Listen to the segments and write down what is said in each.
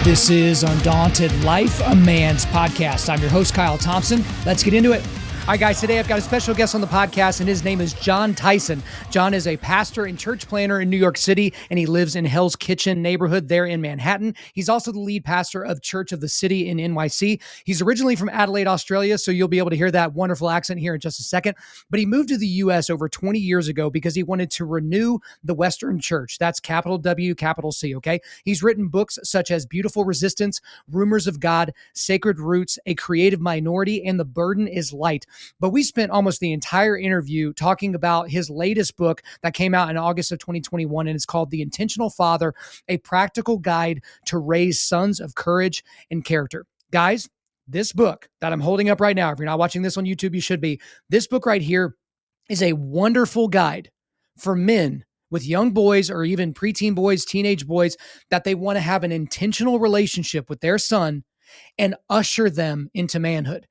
This is Undaunted.Life, a man's podcast. I'm your host, Kyle Thompson. Let's get into it. All right, guys, today I've got a special guest on the podcast, and his name is Jon Tyson. Jon is a pastor and church planner in New York City, and he lives in Hell's Kitchen neighborhood there in Manhattan. He's also the lead pastor of Church of the City in NYC. He's originally from Adelaide, Australia, so you'll be able to hear that wonderful accent here in just a second. But he moved to the U.S. over 20 years ago because he wanted to renew the Western church. That's capital W, capital C, okay? He's written books such as Beautiful Resistance, Rumors of God, Sacred Roots, A Creative Minority, and The Burden is Light. But we spent almost the entire interview talking about his latest book that came out in August of 2021, and it's called The Intentional Father, A Practical Guide to Raise Sons of Courage and Character. Guys, this book that I'm holding up right now, if you're not watching this on YouTube, you should be. This book right here is a wonderful guide for men with young boys or even preteen boys, teenage boys, that they want to have an intentional relationship with their son and usher them into manhood.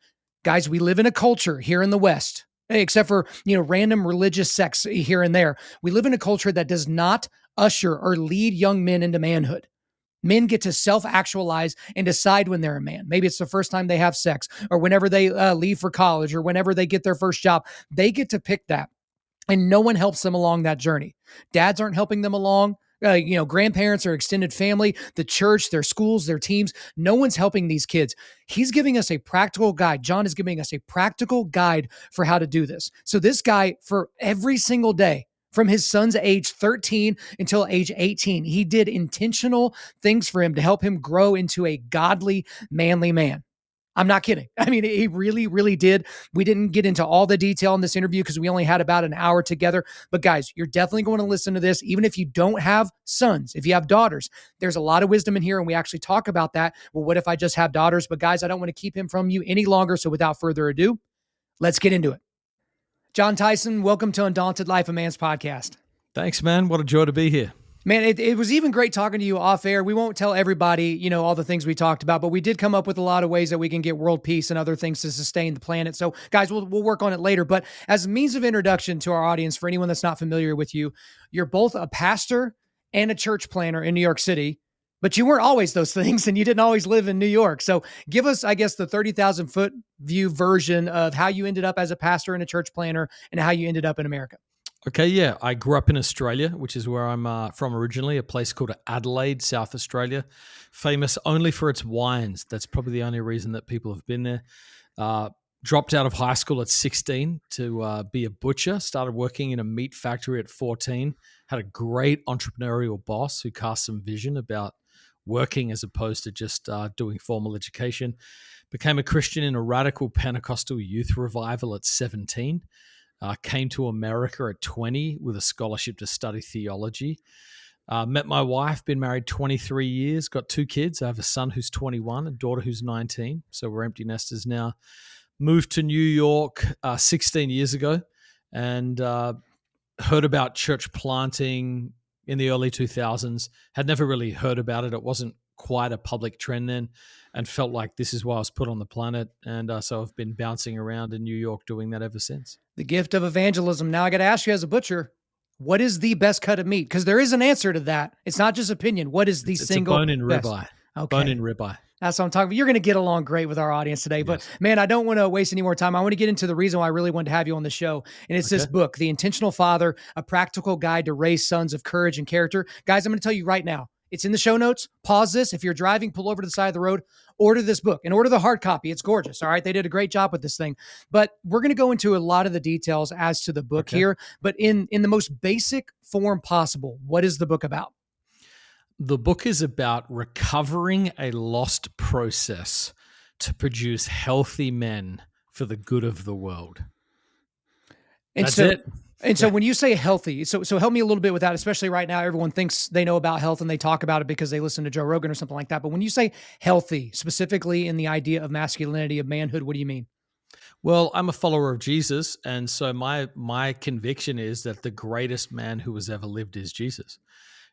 Guys, we live in a culture here in the West, except for, random religious sects here and there. We live in a culture that does not usher or lead young men into manhood. Men get to self-actualize and decide when they're a man. Maybe it's the first time they have sex, or whenever they leave for college, or whenever they get their first job. They get to pick that, and no one helps them along that journey. Dads aren't helping them along. Grandparents or extended family, the church, their schools, their teams. No one's helping these kids. He's giving us a practical guide. Jon is giving us a practical guide for how to do this. So this guy, for every single day, from his son's age 13 until age 18, he did intentional things for him to help him grow into a godly, manly man. I'm not kidding. I mean, he really, really did. We didn't get into all the detail in this interview because we only had about an hour together. But guys, you're definitely going to listen to this. Even if you don't have sons, if you have daughters, there's a lot of wisdom in here. And we actually talk about that. Well, what if I just have daughters? But guys, I don't want to keep him from you any longer. So without further ado, let's get into it. Jon Tyson, welcome to Undaunted.Life, a man's podcast. Thanks, man. What a joy to be here. Man, it was even great talking to you off air. We won't tell everybody, all the things we talked about, but we did come up with a lot of ways that we can get world peace and other things to sustain the planet. So guys, we'll work on it later. But as a means of introduction to our audience, for anyone that's not familiar with you, you're both a pastor and a church planner in New York City, but you weren't always those things, and you didn't always live in New York. So give us, I guess, the 30,000 foot view version of how you ended up as a pastor and a church planner and how you ended up in America. Okay, yeah. I grew up in Australia, which is where I'm from originally, a place called Adelaide, South Australia, famous only for its wines. That's probably the only reason that people have been there. Dropped out of high school at 16 to be a butcher, started working in a meat factory at 14, had a great entrepreneurial boss who cast some vision about working as opposed to just doing formal education. Became a Christian in a radical Pentecostal youth revival at 17. Came to America at 20 with a scholarship to study theology. Met my wife, been married 23 years, got 2 kids. I have a son who's 21, a daughter who's 19. So we're empty nesters now. Moved to New York 16 years ago and heard about church planting in the early 2000s. Had never really heard about it. It wasn't quite a public trend then, and felt like this is why I was put on the planet. And so I've been bouncing around in New York doing that ever since. The gift of evangelism. Now I got to ask you as a butcher, what is the best cut of meat? Because there is an answer to that. It's not just opinion. What is the single bone-in ribeye? Okay. Bone-in ribeye. That's what I'm talking about. You're going to get along great with our audience today. But man, I don't want to waste any more time. I want to get into the reason why I really wanted to have you on the show. And it's this book, The Intentional Father, A Practical Guide to Raise Sons of Courage and Character. Guys, I'm going to tell you right now, it's in the show notes. Pause this. If you're driving, pull over to the side of the road, order this book and order the hard copy. It's gorgeous. All right. They did a great job with this thing, but we're going to go into a lot of the details as to the book here, but in the most basic form possible. What is the book about? The book is about recovering a lost process to produce healthy men for the good of the world. And That's it. And so when you say healthy, so help me a little bit with that, especially right now, everyone thinks they know about health and they talk about it because they listen to Joe Rogan or something like that. But when you say healthy, specifically in the idea of masculinity, of manhood, what do you mean? Well, I'm a follower of Jesus. And so my conviction is that the greatest man who has ever lived is Jesus.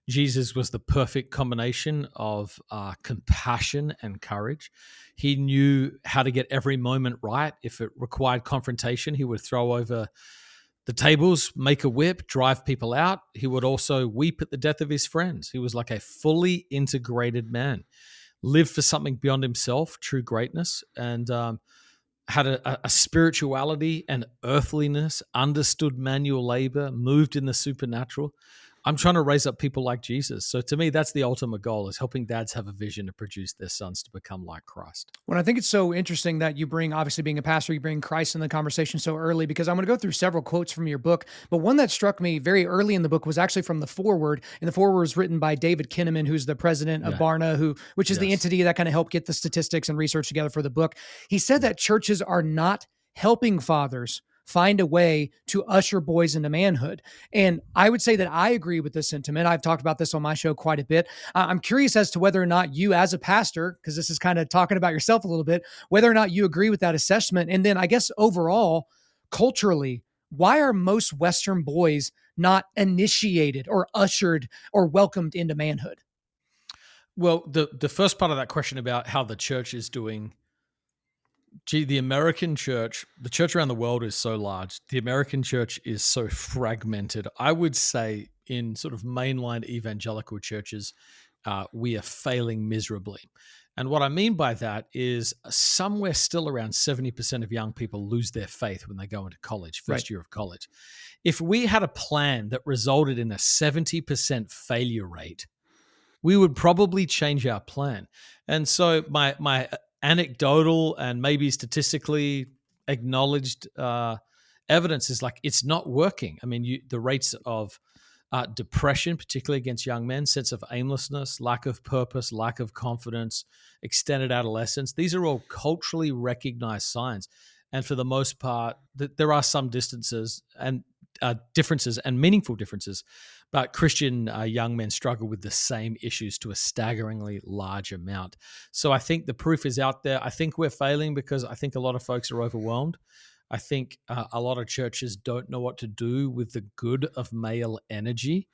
Jesus was the perfect combination of compassion and courage. He knew how to get every moment right. If it required confrontation, he would throw over the tables, make a whip, drive people out. He would also weep at the death of his friends. He was like a fully integrated man, lived for something beyond himself, true greatness, and had a spirituality and earthliness, understood manual labor, moved in the supernatural. I'm trying to raise up people like Jesus. So to me, that's the ultimate goal, is helping dads have a vision to produce their sons to become like Christ. Well, I think it's so interesting that you bring, obviously being a pastor, you bring Christ in the conversation so early, because I'm going to go through several quotes from your book. But one that struck me very early in the book was actually from the foreword. And the foreword was written by David Kinnaman, who's the president of Yeah. Barna, which is the Yes. entity that kind of helped get the statistics and research together for the book. He said that churches are not helping fathers find a way to usher boys into manhood. And I would say that I agree with this sentiment. I've talked about this on my show quite a bit. I'm curious as to whether or not you, as a pastor, because this is kind of talking about yourself a little bit, whether or not you agree with that assessment. And then I guess overall, culturally, why are most Western boys not initiated or ushered or welcomed into manhood? Well, the first part of that question about how the church is doing, the American church, the church around the world is so large. The American church is so fragmented. I would say in sort of mainline evangelical churches, we are failing miserably. And what I mean by that is somewhere still around 70% of young people lose their faith when they go into college, first year of college. If we had a plan that resulted in a 70% failure rate, we would probably change our plan. And so my anecdotal and maybe statistically acknowledged evidence is like, it's not working. I mean, the rates of depression, particularly against young men, sense of aimlessness, lack of purpose, lack of confidence, extended adolescence, these are all culturally recognized signs. And for the most part, there are some differences and meaningful differences, but Christian young men struggle with the same issues to a staggeringly large amount. So I think the proof is out there. I think we're failing because I think a lot of folks are overwhelmed. I think a lot of churches don't know what to do with the good of male energy.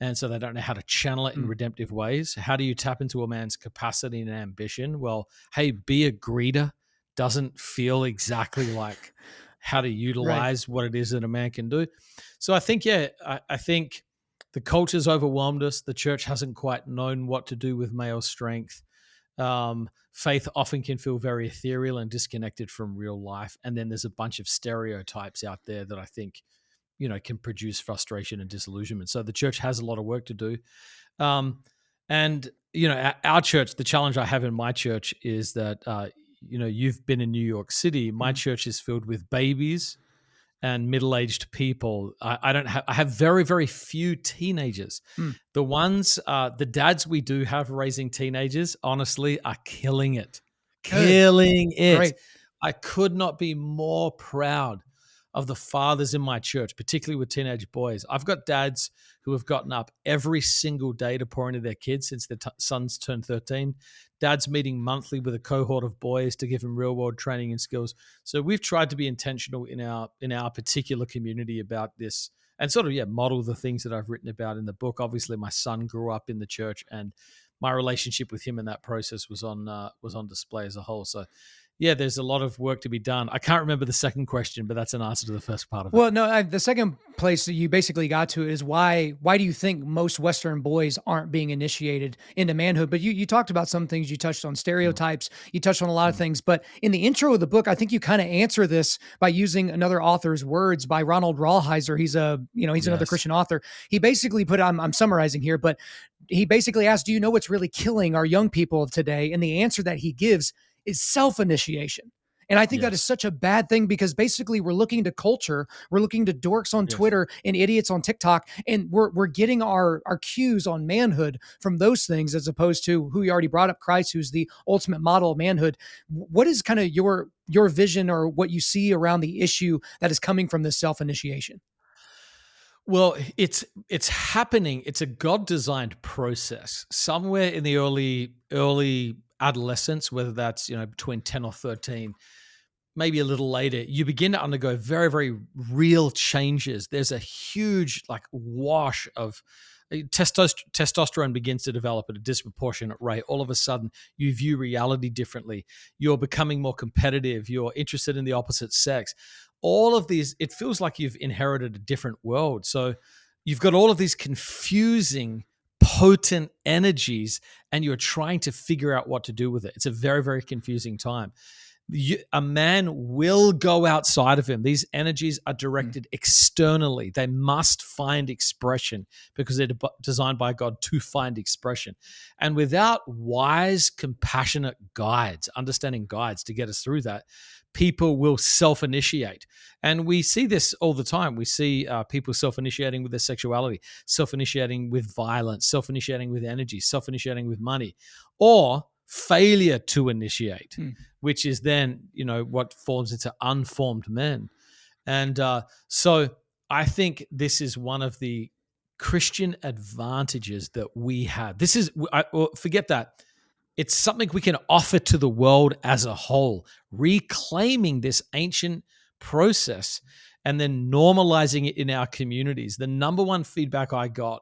And so they don't know how to channel it in redemptive ways. How do you tap into a man's capacity and ambition? Well, hey, be a greeter doesn't feel exactly like how to utilize what it is that a man can do. So I think, I think the culture's overwhelmed us. The church hasn't quite known what to do with male strength. Faith often can feel very ethereal and disconnected from real life. And then there's a bunch of stereotypes out there that I think, can produce frustration and disillusionment. So the church has a lot of work to do. And, our church, the challenge I have in my church is that, you've been in New York City. My church is filled with babies and middle-aged people. I have very, very few teenagers. The ones, the dads we do have raising teenagers, honestly, are killing it. Killing it. Great. I could not be more proud of the fathers in my church, particularly with teenage boys. I've got dads who have gotten up every single day to pour into their kids since their sons turned 13. Dads meeting monthly with a cohort of boys to give them real world training and skills. So we've tried to be intentional in our particular community about this and sort of model the things that I've written about in the book. Obviously, my son grew up in the church, and my relationship with him in that process was on display as a whole. So there's a lot of work to be done. I can't remember the second question, but that's an answer to the first part of it. Well, no, the second place that you basically got to is why do you think most Western boys aren't being initiated into manhood? But you talked about some things. You touched on stereotypes. You touched on a lot of things. But in the intro of the book, I think you kind of answer this by using another author's words, by Ronald Rawheiser. He's another Christian author. He basically I'm summarizing here, but he basically asked, do you know what's really killing our young people of today? And the answer that he gives is self-initiation. And I think that is such a bad thing, because basically we're looking to culture, we're looking to dorks on Twitter and idiots on TikTok, and we're getting our cues on manhood from those things, as opposed to who you already brought up, Christ, who's the ultimate model of manhood. What is kind of your vision, or what you see around the issue that is coming from this self-initiation? Well, it's happening. It's a God-designed process. Somewhere in the early adolescence, whether that's between 10 or 13, maybe a little later, you begin to undergo very, very real changes. There's a huge wash of testosterone begins to develop at a disproportionate rate. All of a sudden, you view reality differently. You're becoming more competitive. You're interested in the opposite sex. All of these, it feels like you've inherited a different world. So you've got all of these confusing, potent energies, and you're trying to figure out what to do with it. It's a very, very confusing time. A man will go outside of him. These energies are directed externally. They must find expression because they're designed by God to find expression. And without wise, compassionate guides, understanding guides to get us through that, people will self-initiate. And we see this all the time. We see people self-initiating with their sexuality, self-initiating with violence, self-initiating with energy, self-initiating with money, or failure to initiate, which is then, what forms into unformed men. And so I think this is one of the Christian advantages that we have. Forget that. It's something we can offer to the world as a whole, reclaiming this ancient process and then normalizing it in our communities. The number one feedback I got,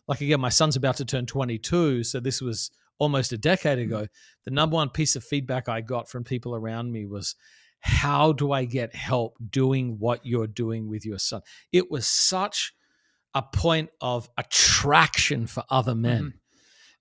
like again, my son's about to turn 22, so this was almost a decade ago. The number one piece of feedback I got from people around me was, how do I get help doing what you're doing with your son? It was such a point of attraction for other men.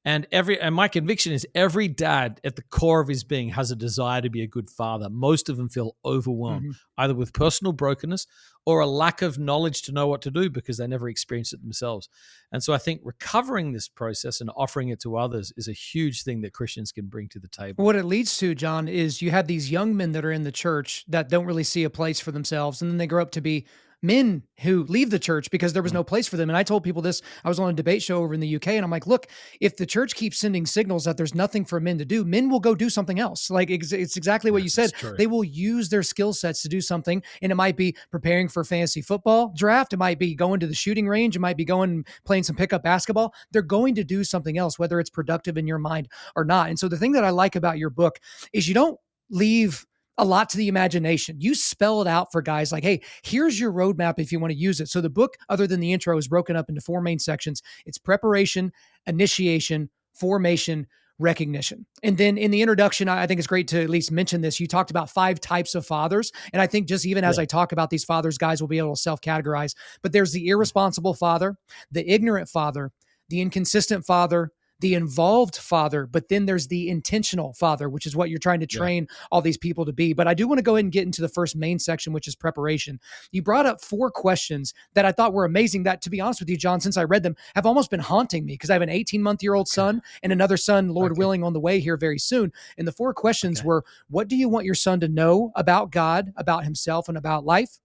And my conviction is every dad at the core of his being has a desire to be a good father. Most of them feel overwhelmed, either with personal brokenness or a lack of knowledge to know what to do because they never experienced it themselves. And so I think recovering this process and offering it to others is a huge thing that Christians can bring to the table. What it leads to, John, is you have these young men that are in the church that don't really see a place for themselves, and then they grow up to be men who leave the church because there was no place for them. And I told people this, I was on a debate show over in the UK, and I'm like, look, if the church keeps sending signals that there's nothing for men to do, men will go do something else. Like it's exactly what you said. They will use their skill sets to do something. And it might be preparing for fantasy football draft. It might be going to the shooting range. It might be going and playing some pickup basketball. They're going to do something else, whether it's productive in your mind or not. And so the thing that I like about your book is you don't leave a lot to the imagination. You spell it out for guys like, hey, here's your roadmap if you want to use it. So the book, other than the intro, is broken up into 4 main sections. It's preparation, initiation, formation, recognition. And then in the introduction, I think it's great to at least mention this. You talked about 5 types of fathers. And I think just even as I talk about these fathers, guys will be able to self-categorize. But there's the irresponsible father, the ignorant father, the inconsistent father, the involved father, but then there's the intentional father, which is what you're trying to train all these people to be. But I do want to go ahead and get into the first main section, which is preparation. You brought up 4 questions that I thought were amazing that, to be honest with you, John, since I read them, have almost been haunting me because I have an 18-month-old son and another son, Lord willing, on the way here very soon. And the 4 questions were, what do you want your son to know about God, about himself, and about life?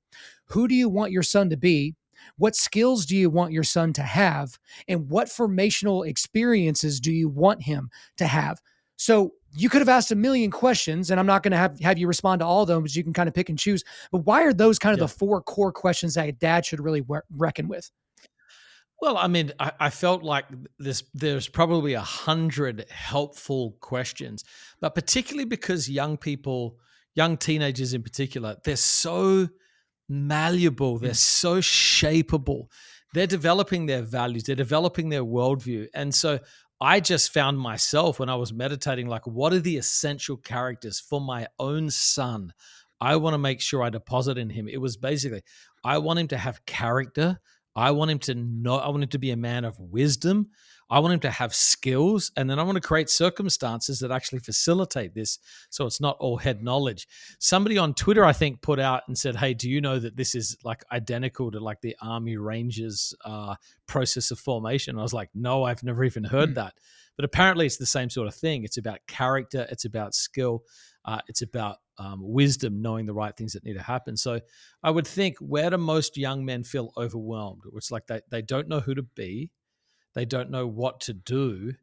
Who do you want your son to be? What skills do you want your son to have? And what formational experiences do you want him to have? So you could have asked a million questions, and I'm not going to have you respond to all of them, but you can kind of pick and choose. But why are those kind of the 4 core questions that a dad should really reckon with? Well, I mean, I felt like there's probably 100 helpful questions, but particularly because young teenagers in particular, they're so malleable, they're so shapeable, they're developing their values, they're developing their worldview. And so I just found myself when I was meditating, like, what are the essential characters for my own son? I want to make sure I deposit in him. It was basically, I want him to have character. I want him to know, I want him to be a man of wisdom. I want him to have skills, and then I want to create circumstances that actually facilitate this so it's not all head knowledge. Somebody on Twitter, I think, put out and said, hey, do you know that this is like identical to like the Army Rangers process of formation? And I was like, no, I've never even heard that. But apparently it's the same sort of thing. It's about character. It's about skill. It's about wisdom, knowing the right things that need to happen. So I would think, where do most young men feel overwhelmed? It's like they don't know who to be. They don't know what to do.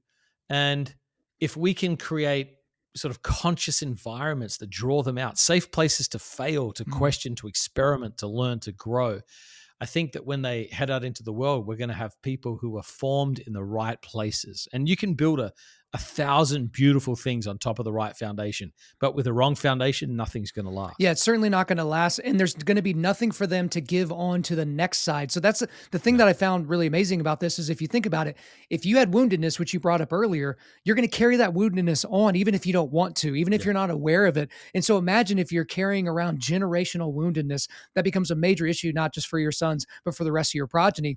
And if we can create sort of conscious environments that draw them out, safe places to fail, to question, to experiment, to learn, to grow, I think that when they head out into the world, we're going to have people who are formed in the right places. And you can build 1,000 beautiful things on top of the right foundation. But with the wrong foundation, nothing's going to last. Yeah, it's certainly not going to last. And there's going to be nothing for them to give on to the next side. So that's the thing that I found really amazing about this is if you think about it, if you had woundedness, which you brought up earlier, you're going to carry that woundedness on, even if you don't want to, even if you're not aware of it. And so imagine if you're carrying around generational woundedness, that becomes a major issue, not just for your sons, but for the rest of your progeny.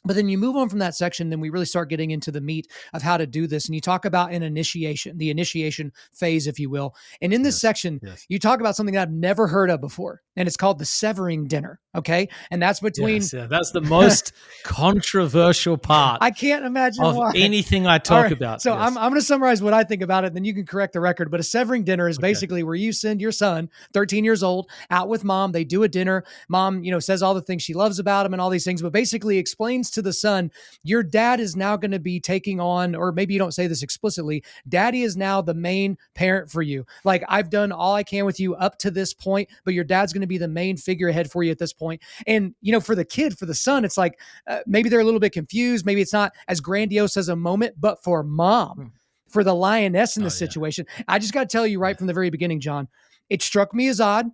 But then you move on from that section, then we really start getting into the meat of how to do this. And you talk about an initiation, the initiation phase, if you will. And in this section, you talk about something that I've never heard of before, and it's called the severing dinner. Okay. And that's between. That's the most controversial part. I can't imagine of why. anything I talk about. So I'm going to summarize what I think about it, and then you can correct the record. But a severing dinner is basically where you send your son, 13 years old, out with mom. They do a dinner. Mom, says all the things she loves about him and all these things, but basically explains to the son, your dad is now going to be taking on, or maybe you don't say this explicitly, daddy is now the main parent for you. Like, I've done all I can with you up to this point, but your dad's going to be the main figurehead for you at this point. And, for the kid, for the son, it's like, maybe they're a little bit confused. Maybe it's not as grandiose as a moment, but for mom, for the lioness in this situation, I just got to tell you right from the very beginning, John, it struck me as odd.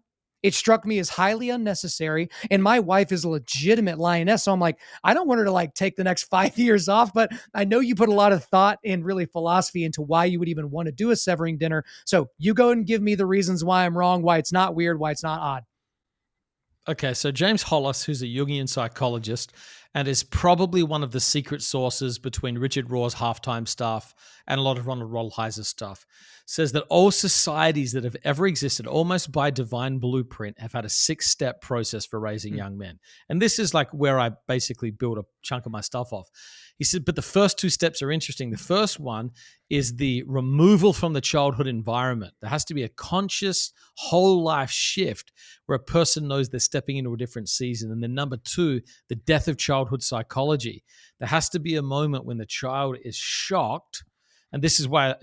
It struck me as highly unnecessary. And my wife is a legitimate lioness. So I'm like, I don't want her to take the next 5 years off, but I know you put a lot of thought and really philosophy into why you would even want to do a severing dinner. So you go and give me the reasons why I'm wrong, why it's not weird, why it's not odd. Okay, so James Hollis, who's a Jungian psychologist and is probably one of the secret sources between Richard Rohr's halftime stuff and a lot of Ronald Rolheiser's stuff, says that all societies that have ever existed, almost by divine blueprint, have had a 6-step process for raising young men. And this is where I basically build a chunk of my stuff off. He said, but the first 2 steps are interesting. The first one is the removal from the childhood environment. There has to be a conscious whole life shift where a person knows they're stepping into a different season. And then number 2, the death of childhood psychology. There has to be a moment when the child is shocked. And this is why,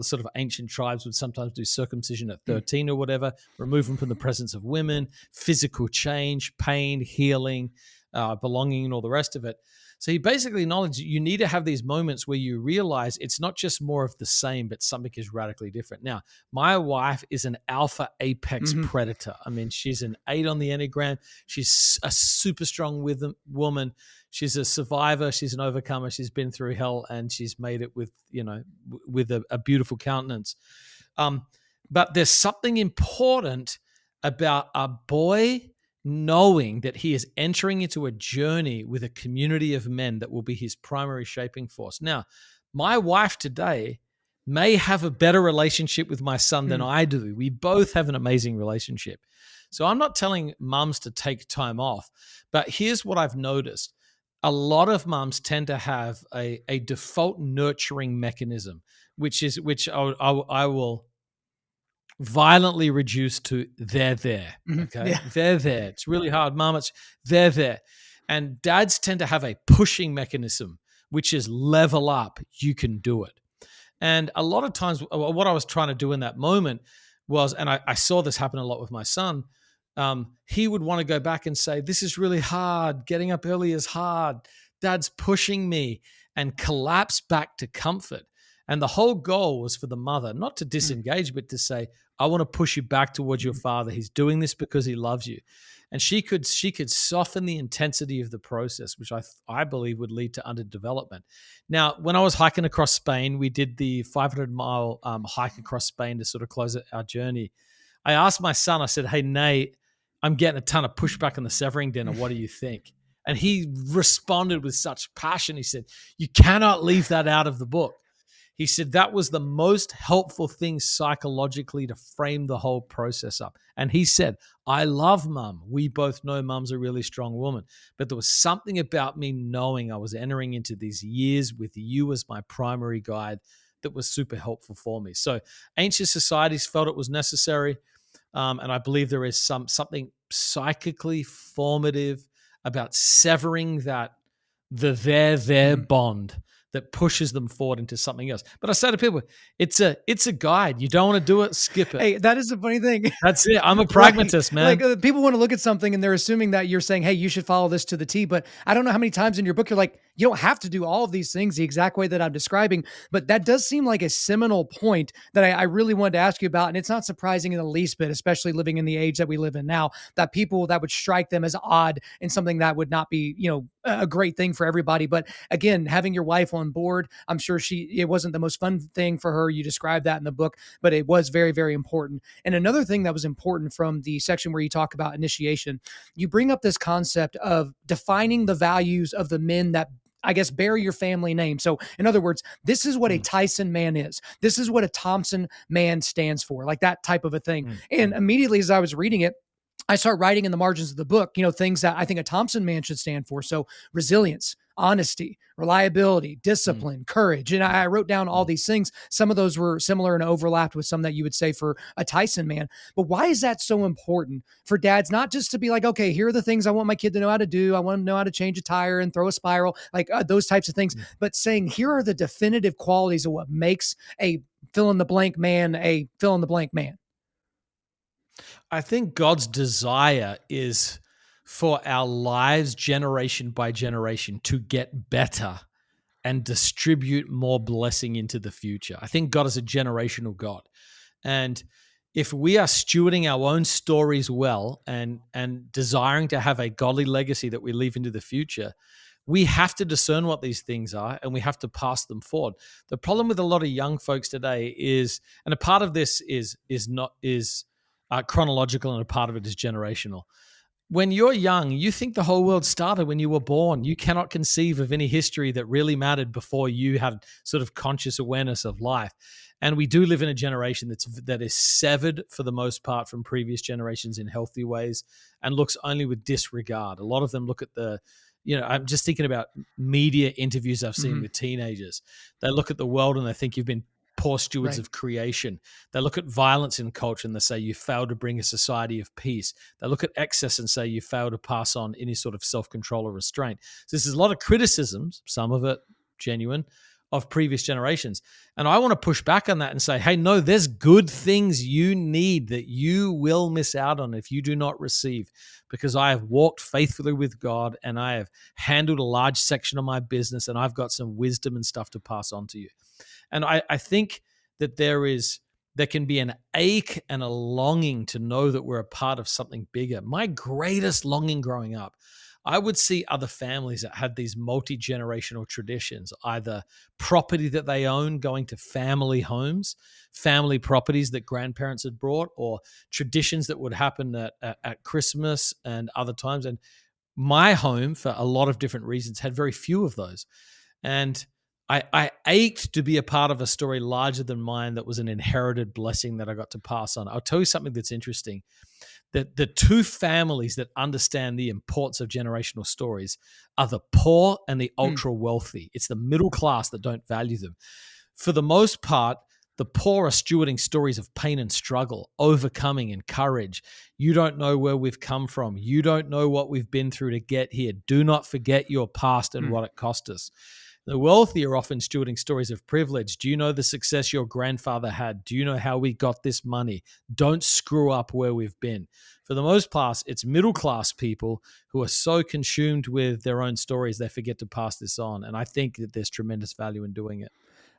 sort of ancient tribes would sometimes do circumcision at 13 or whatever, remove them from the presence of women, physical change, pain, healing, belonging, and all the rest of it. So he basically acknowledged you need to have these moments where you realize it's not just more of the same, but something is radically different. Now, my wife is an alpha apex predator. I mean, she's an 8 on the Enneagram. She's a super strong woman. She's a survivor. She's an overcomer. She's been through hell and she's made it with, with a beautiful countenance. But there's something important about a boy knowing that he is entering into a journey with a community of men that will be his primary shaping force. Now, my wife today may have a better relationship with my son than I do. We both have an amazing relationship. So I'm not telling mums to take time off, but here's what I've noticed. A lot of mums tend to have a default nurturing mechanism, which I will violently reduced to they're there. Okay. Yeah. They're there. It's really hard. Mom, they're there. And dads tend to have a pushing mechanism, which is level up. You can do it. And a lot of times what I was trying to do in that moment was, and I saw this happen a lot with my son, he would want to go back and say, this is really hard. Getting up early is hard. Dad's pushing me, and collapse back to comfort. And the whole goal was for the mother not to disengage, but to say, I want to push you back towards your father. He's doing this because he loves you. And she could soften the intensity of the process, which I believe would lead to underdevelopment. Now, when I was hiking across Spain, we did the 500-mile hike across Spain to sort of close our journey. I asked my son, I said, hey, Nate, I'm getting a ton of pushback on the severing dinner. What do you think? And he responded with such passion. He said, you cannot leave that out of the book. He said that was the most helpful thing psychologically to frame the whole process up. And he said, I love mum. We both know mum's a really strong woman. But there was something about me knowing I was entering into these years with you as my primary guide that was super helpful for me. So ancient societies felt it was necessary. And I believe there is something psychically formative about severing the there bond that pushes them forward into something else. But I say to people, it's a guide. You don't want to do it, skip it. Hey, that is the funny thing. That's it. I'm a pragmatist, man. People want to look at something and they're assuming that you're saying, hey, you should follow this to the T. But I don't know how many times in your book you're like, You don't have to do all of these things the exact way that I'm describing, but that does seem like a seminal point that I really wanted to ask you about. And it's not surprising in the least bit, especially living in the age that we live in now, that people that would strike them as odd and something that would not be, a great thing for everybody. But again, having your wife on board, I'm sure it wasn't the most fun thing for her. You described that in the book, but it was very, very important. And another thing that was important from the section where you talk about initiation, you bring up this concept of defining the values of the men that, I guess, bear your family name. So in other words, this is what a Tyson man is. This is what a Thompson man stands for, like that type of a thing. And immediately as I was reading it, I start writing in the margins of the book, things that I think a Thompson man should stand for. So resilience, honesty, reliability, discipline, courage. And I wrote down all these things. Some of those were similar and overlapped with some that you would say for a Tyson man. But why is that so important for dads, not just to be like, okay, here are the things I want my kid to know how to do. I want to know how to change a tire and throw a spiral, like those types of things, but saying, here are the definitive qualities of what makes a fill in the blank man a fill in the blank man. I think God's desire is for our lives, generation by generation, to get better and distribute more blessing into the future. I think God is a generational God. And if we are stewarding our own stories well and desiring to have a godly legacy that we leave into the future, we have to discern what these things are and we have to pass them forward. The problem with a lot of young folks today is, and a part of this is chronological and a part of it is generational. When you're young, you think the whole world started when you were born. You cannot conceive of any history that really mattered before you had sort of conscious awareness of life. And we do live in a generation that is severed for the most part from previous generations in healthy ways and looks only with disregard. A lot of them look at I'm just thinking about media interviews I've seen with teenagers. They look at the world and they think you've been poor stewards of creation. They look at violence in culture and they say you failed to bring a society of peace. They look at excess and say you failed to pass on any sort of self-control or restraint. So there's a lot of criticisms, some of it genuine, of previous generations. And I want to push back on that and say, hey, no, there's good things you need that you will miss out on if you do not receive, because I have walked faithfully with God and I have handled a large section of my business and I've got some wisdom and stuff to pass on to you. And I think that there can be an ache and a longing to know that we're a part of something bigger. My greatest longing growing up, I would see other families that had these multi-generational traditions, either property that they own going to family homes, family properties that grandparents had brought, or traditions that would happen at Christmas and other times. And my home, for a lot of different reasons, had very few of those. And I ached to be a part of a story larger than mine that was an inherited blessing that I got to pass on. I'll tell you something that's interesting. That the two families that understand the importance of generational stories are the poor and the ultra wealthy. It's the middle class that don't value them. For the most part, the poor are stewarding stories of pain and struggle, overcoming and courage. You don't know where we've come from. You don't know what we've been through to get here. Do not forget your past and what it cost us. The wealthy are often stewarding stories of privilege. Do you know the success your grandfather had? Do you know how we got this money? Don't screw up where we've been. For the most part, it's middle-class people who are so consumed with their own stories, they forget to pass this on. And I think that there's tremendous value in doing it.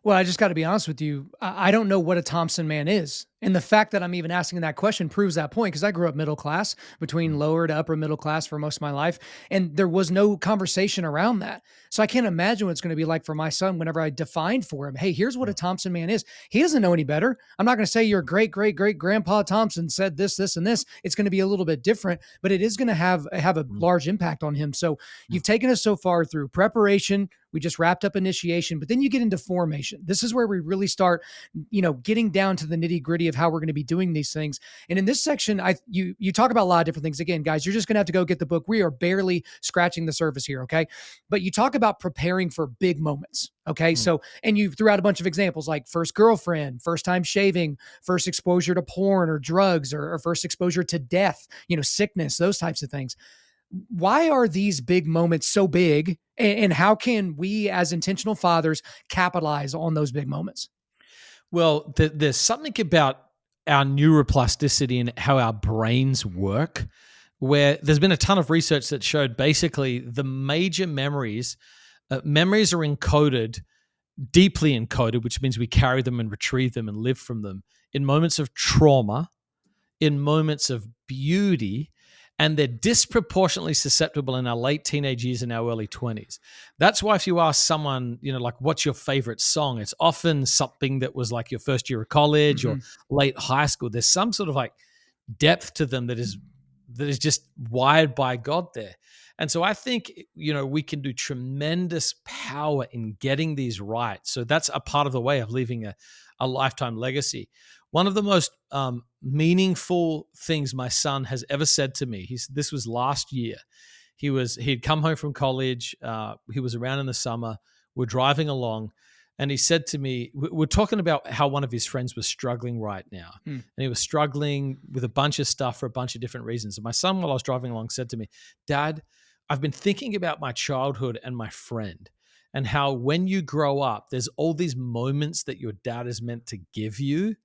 Well, I just got to be honest with you. I don't know what a Thompson man is. And the fact that I'm even asking that question proves that point, because I grew up middle class, between lower to upper middle class for most of my life. And there was no conversation around that. So I can't imagine what it's going to be like for my son whenever I defined for him, hey, here's what a Thompson man is. He doesn't know any better. I'm not going to say your great, great, great grandpa Thompson said this, this, and this. It's going to be a little bit different, but it is going to have a large impact on him. So you've taken us so far through preparation. We just wrapped up initiation, but then you get into formation. This is where we really start, getting down to the nitty gritty of how we're going to be doing these things. And in this section, you talk about a lot of different things. Again, guys, you're just going to have to go get the book. We are barely scratching the surface here. Okay. But you talk about preparing for big moments. Okay. So, and you threw out a bunch of examples like first girlfriend, first time shaving, first exposure to porn or drugs, or first exposure to death, sickness, those types of things. Why are these big moments so big, and how can we as intentional fathers capitalize on those big moments? Well, there's something about our neuroplasticity and how our brains work, where there's been a ton of research that showed basically the major memories Memories are encoded, deeply encoded, which means we carry them and retrieve them and live from them in moments of trauma, in moments of beauty, and they're disproportionately susceptible in our late teenage years and our early 20s. That's why if you ask someone, like, what's your favorite song? It's often something that was like your first year of college or late high school. There's some sort of like depth to them that is just wired by God there. And so I think, we can do tremendous power in getting these right. So that's a part of the way of leaving a lifetime legacy. One of the most meaningful things my son has ever said to me, this was last year. He'd come home from college. He was around in the summer. We're driving along, and he said to me, we're talking about how one of his friends was struggling right now. And he was struggling with a bunch of stuff for a bunch of different reasons. And my son, while I was driving along, said to me, "Dad, I've been thinking about my childhood and my friend, and how when you grow up, there's all these moments that your dad is meant to give you,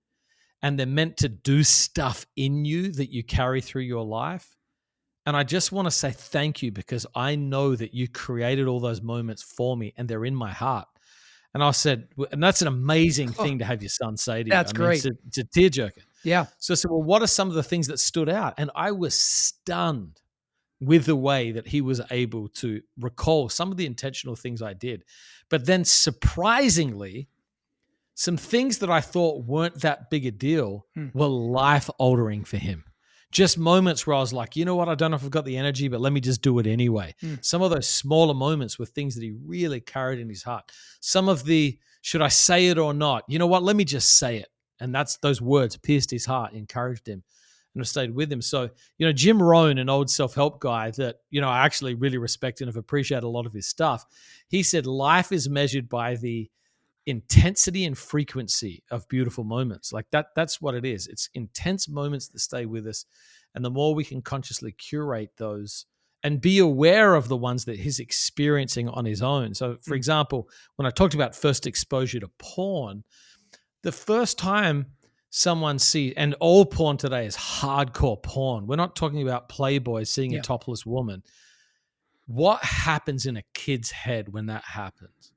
and they're meant to do stuff in you that you carry through your life. And I just want to say thank you, because I know that you created all those moments for me and they're in my heart." And I said, and that's an amazing thing to have your son say to you. That's great. It's a tearjerker. Yeah. So I said, well, what are some of the things that stood out? And I was stunned with the way that he was able to recall some of the intentional things I did. But then surprisingly, some things that I thought weren't that big a deal were life-altering for him. Just moments where I was like, you know what, I don't know if I've got the energy, but let me just do it anyway. Some of those smaller moments were things that he really carried in his heart. Some of the, should I say it or not? You know what, let me just say it. And those words pierced his heart, encouraged him, and have stayed with him. So, Jim Rohn, an old self-help guy that, I actually really respect and have appreciated a lot of his stuff. He said, life is measured by the intensity and frequency of beautiful moments. Like that's what it is. It's intense moments that stay with us. And the more we can consciously curate those and be aware of the ones that he's experiencing on his own. So for example, when I talked about first exposure to porn, the first time someone sees, and all porn today is hardcore porn. We're not talking about Playboy seeing a topless woman. What happens in a kid's head when that happens?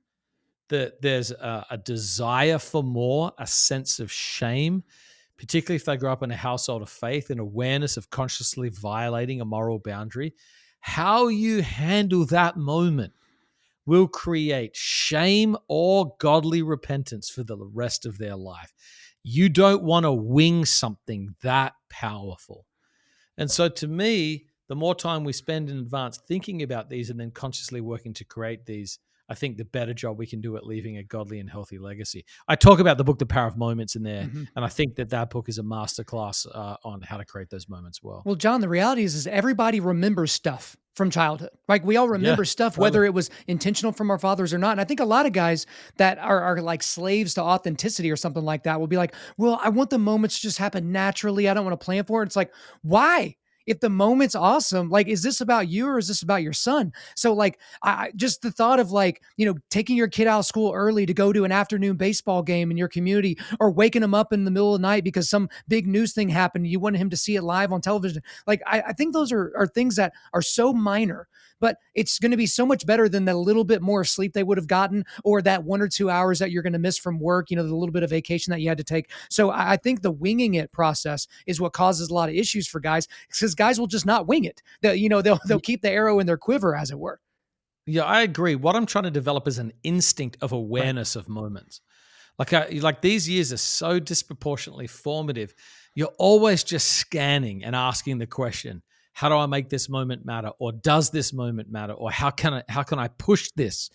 There's a desire for more, a sense of shame, particularly if they grow up in a household of faith, an awareness of consciously violating a moral boundary. How you handle that moment will create shame or godly repentance for the rest of their life. You don't want to wing something that powerful. And so to me, the more time we spend in advance thinking about these and then consciously working to create these, I think the better job we can do at leaving a godly and healthy legacy. I talk about the book, The Power of Moments, in there, and I think that book is a masterclass on how to create those moments well. Well, John, the reality is everybody remembers stuff from childhood. Like we all remember stuff, whether it was intentional from our fathers or not. And I think a lot of guys that are like slaves to authenticity or something like that will be like, well, I want the moments to just happen naturally. I don't want to plan for it. It's like, why? If the moment's awesome, like, is this about you or is this about your son? So like, I just the thought of like, taking your kid out of school early to go to an afternoon baseball game in your community, or waking him up in the middle of the night because some big news thing happened. You wanted him to see it live on television. Like, I think those are things that are so minor, but it's going to be so much better than the little bit more sleep they would have gotten, or that 1 or 2 hours that you're going to miss from work, the little bit of vacation that you had to take. So I think the winging it process is what causes a lot of issues for guys, because guys will just not wing it. They'll keep the arrow in their quiver, as it were. Yeah, I agree. What I'm trying to develop is an instinct of awareness of moments. Like these years are so disproportionately formative. You're always just scanning and asking the question, how do I make this moment matter? Or does this moment matter? Or how can I push this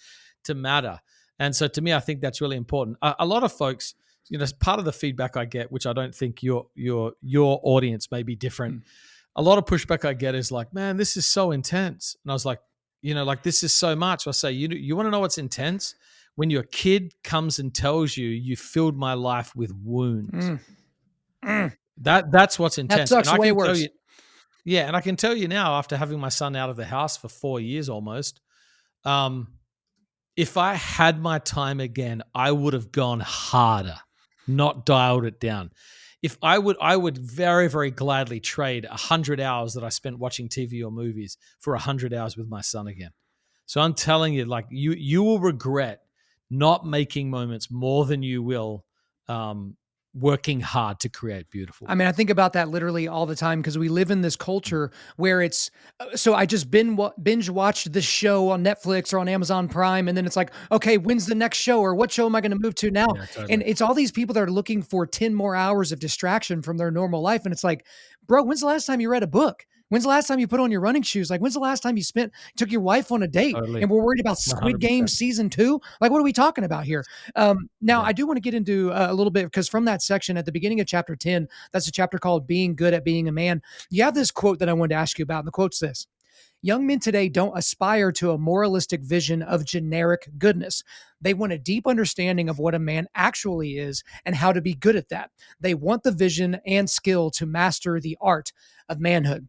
to matter? And so to me, I think that's really important. A lot of folks, part of the feedback I get, which I don't think your audience may be different. A lot of pushback I get is like, man, this is so intense. And I was like, this is so much. I say, you want to know what's intense? When your kid comes and tells you filled my life with wounds. That's what's intense. That sucks way worse. Yeah, and I can tell you now, after having my son out of the house for 4 years almost, if I had my time again, I would have gone harder, not dialed it down. If I would very, very gladly trade 100 hours that I spent watching TV or movies for 100 hours with my son again. So I'm telling you, like you will regret not making moments more than you will working hard to create beautiful I mean, I think about that literally all the time because we live in this culture where it's so I just binge watched this show on Netflix or on Amazon Prime, and then it's like, okay, when's the next show or what show am I going to move to now? Yeah, And totally. it's all these people that are looking for 10 more hours of distraction from their normal life. And it's like, bro, when's the last time you read a book? When's the last time you put on your running shoes? Like, when's the last time you took your wife on a date Totally. and we're worried about Squid Game 100%. season 2? Like, what are we talking about here? Now, Yeah. I do want to get into a little bit because from that section at the beginning of chapter 10, that's a chapter called Being Good at Being a Man. You have this quote that I wanted to ask you about, and the quote's this: Young men today don't aspire to a moralistic vision of generic goodness. They want a deep understanding of what a man actually is and how to be good at that. They want the vision and skill to master the art of manhood.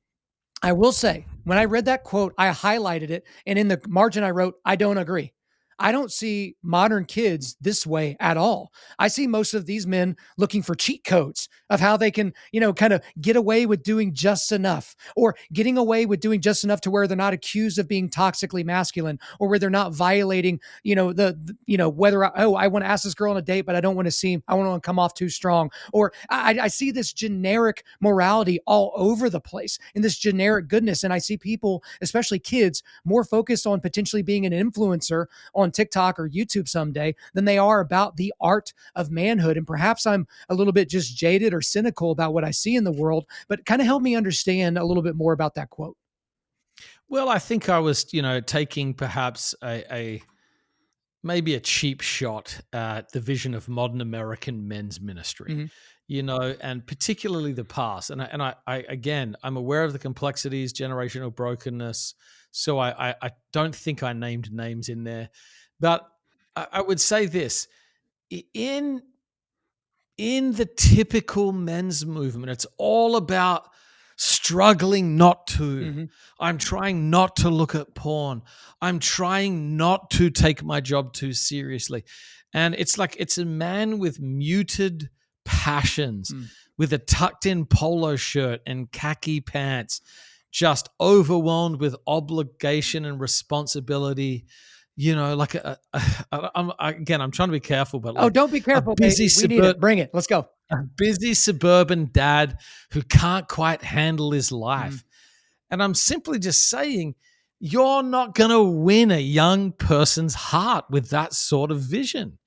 I will say, when I read that quote, I highlighted it, and in the margin, I wrote, I don't agree. I don't see modern kids this way at all. I see most of these men looking for cheat codes of how they can, kind of get away with doing just enough or getting away with doing just enough to where they're not accused of being toxically masculine or where they're not violating, whether I want to ask this girl on a date, but I don't want to seem, I want to come off too strong. Or I see this generic morality all over the place and this generic goodness. And I see people, especially kids, more focused on potentially being an influencer on TikTok or YouTube someday than they are about the art of manhood. And perhaps I'm a little bit just jaded or cynical about what I see in the world, but kind of help me understand a little bit more about that quote. Well, I think I was, taking perhaps a maybe a cheap shot at the vision of modern American men's ministry, Mm-hmm. and particularly the past. And I again, I'm aware of the complexities, generational brokenness. So I don't think I named names in there, but I would say this: in the typical men's movement, it's all about struggling not to. Mm-hmm. I'm trying not to look at porn. I'm trying not to take my job too seriously. And it's like it's a man with muted passions, Mm. with a tucked in polo shirt and khaki pants, just overwhelmed with obligation and responsibility. Like again, I'm trying to be careful, but Oh, like don't be a careful, busy baby. We need it. suburban Bring it. Let's go. a busy suburban dad who can't quite handle his Mm. life. And I'm simply just saying, you're not going to win a young person's heart with that sort of vision.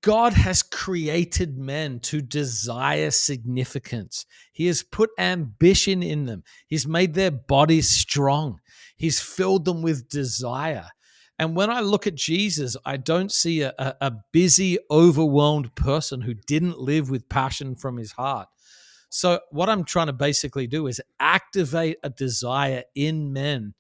God has created men to desire significance. He has put ambition in them. He's made their bodies strong. He's filled them with desire. And when I look at Jesus, I don't see a busy, overwhelmed person who didn't live with passion from his heart. So, what I'm trying to basically do is activate a desire in men